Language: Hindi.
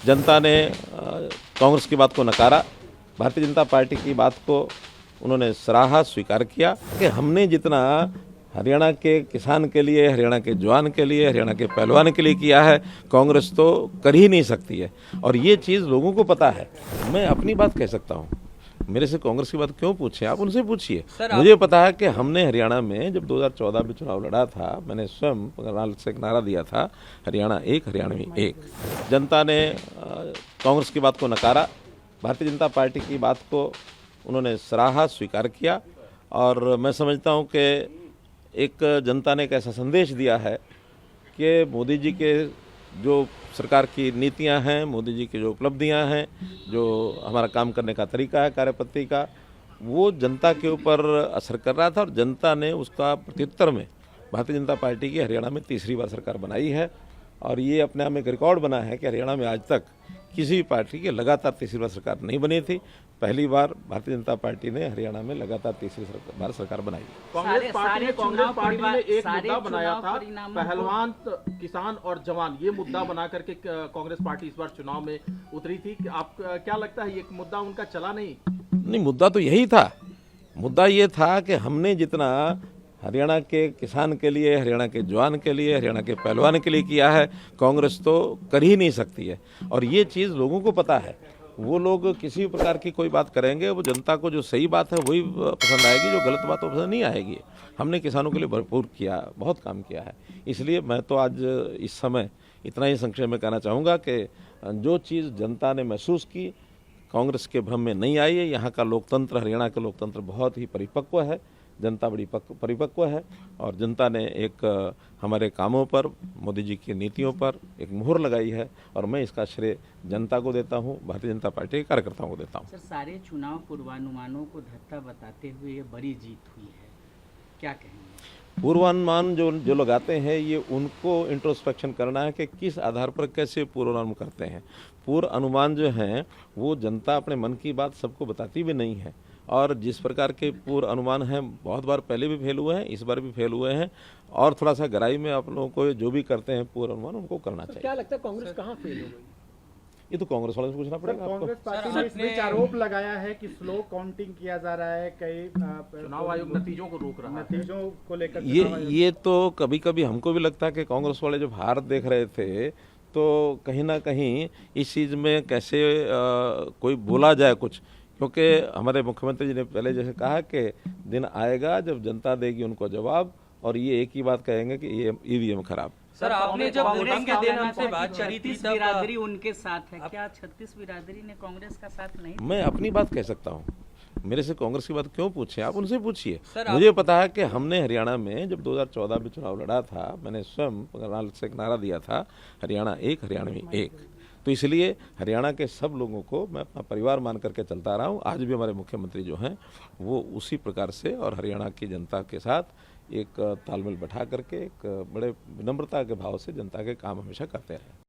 जनता ने कांग्रेस की बात को नकारा, भारतीय जनता पार्टी की बात को उन्होंने सराहा, स्वीकार किया कि हमने जितना हरियाणा के किसान के लिए, हरियाणा के जवान के लिए, हरियाणा के पहलवान के लिए किया है, कांग्रेस तो कर ही नहीं सकती है। और ये चीज़ लोगों को पता है। मैं अपनी बात कह सकता हूँ, मेरे से कांग्रेस की बात क्यों पूछे, आप उनसे पूछिए। मुझे पता है कि हमने हरियाणा में जब 2014 में चुनाव लड़ा था, मैंने स्वयं से एक नारा दिया था, हरियाणा एक, हरियाणवी एक। जनता ने कांग्रेस की बात को नकारा, भारतीय जनता पार्टी की बात को उन्होंने सराहा, स्वीकार किया। और मैं समझता हूं कि एक जनता ने एक ऐसा संदेश दिया है कि मोदी जी के जो सरकार की नीतियां हैं, मोदी जी की जो उपलब्धियां हैं, जो हमारा काम करने का तरीका है, कार्यपद्धति का, वो जनता के ऊपर असर कर रहा था। और जनता ने उसका प्रत्युत्तर में भारतीय जनता पार्टी की हरियाणा में तीसरी बार सरकार बनाई है। और ये अपने आप में एक रिकॉर्ड बना है कि हरियाणा में आज तक किसी भी पार्टी की लगातार तीसरी बार सरकार नहीं बनी थी। पहली बार भारतीय जनता पार्टी ने हरियाणा में लगातार तीसरी बार सरकार बनाई। कांग्रेस पार्टी ने एक मुद्दा बनाया था, पहलवान, किसान और जवान, ये मुद्दा बना करके कांग्रेस पार्टी इस बार चुनाव में उतरी थी। आप क्या लगता है ये मुद्दा उनका चला नहीं? मुद्दा तो यही था। मुद्दा ये था कि हमने जितना हरियाणा के किसान के लिए, हरियाणा के जवान के लिए, हरियाणा के पहलवान के लिए किया है, कांग्रेस तो कर ही नहीं सकती है। और ये चीज़ लोगों को पता है। वो लोग किसी भी प्रकार की कोई बात करेंगे, वो जनता को जो सही बात है वही पसंद आएगी, जो गलत बात वो पसंद नहीं आएगी। हमने किसानों के लिए भरपूर किया, बहुत काम किया है। इसलिए मैं तो आज इस समय इतना ही संक्षेप में कहना चाहूँगा कि जो चीज़ जनता ने महसूस की, कांग्रेस के भ्रम में नहीं आई है। यहाँ का लोकतंत्र, हरियाणा का लोकतंत्र बहुत ही परिपक्व है, जनता बड़ी परिपक्व है। और जनता ने एक हमारे कामों पर, मोदी जी की नीतियों पर एक मुहर लगाई है। और मैं इसका श्रेय जनता को देता हूं, भारतीय जनता पार्टी के कार्यकर्ताओं को देता हूं। सर, सारे चुनाव पूर्वानुमानों को धत्ता बताते हुए ये बड़ी जीत हुई है, क्या कहेंगे? पूर्वानुमान जो लगाते हैं, ये उनको इंट्रोस्पेक्शन करना है कि किस आधार पर कैसे पूर्वानुमान करते हैं। पूर्व अनुमान जो हैं वो जनता अपने मन की बात सबको बताती भी नहीं है। और जिस प्रकार के पूर्व अनुमान हैं, बहुत बार पहले भी फेल हुए हैं, इस बार भी फेल हुए हैं। और थोड़ा सा गहराई में आप लोगों को जो भी करते हैं पूर्व अनुमान, उनको करना चाहिए। क्या लगता है कांग्रेस कहाँ फेल हो गई? ये तो कांग्रेस वालों से पूछना पड़ेगा आपको। कांग्रेस पार्टी ने इस बीच आरोप लगाया है कि स्लो काउंटिंग किया जा रहा है, कई चुनाव आयोग नतीजों को रोक रहा है, नतीजों को लेकर। ये तो कभी कभी हमको भी लगता है कि कांग्रेस वाले जब हार देख रहे थे तो कहीं ना कहीं इस चीज़ में कैसे कोई बोला जाए कुछ। क्योंकि हमारे मुख्यमंत्री जी ने पहले जैसे कहा कि दिन आएगा जब जनता देगी उनको जवाब, और ये एक ही बात कहेंगे कि ये ईवीएम खराब। सर, आपने जब वोटिंग के दिन से बात करी थी, 36 बिरादरी उनके साथ है, क्या 36 बिरादरी ने कांग्रेस का साथ नहीं? मैं अपनी बात कह सकता हूँ, मेरे से कांग्रेस की बात क्यों पूछे, आप उनसे पूछिए। मुझे पता है कि हमने हरियाणा में जब 2014 में चुनाव लड़ा था, मैंने स्वयं से एक नारा दिया था, हरियाणा एक, हरियाणवी एक। तो इसलिए हरियाणा के सब लोगों को मैं अपना परिवार मान करके चलता रहा हूँ। आज भी हमारे मुख्यमंत्री जो हैं वो उसी प्रकार से और हरियाणा की जनता के साथ एक तालमेल बैठा करके एक बड़े विनम्रता के भाव से जनता के काम हमेशा करते रहे।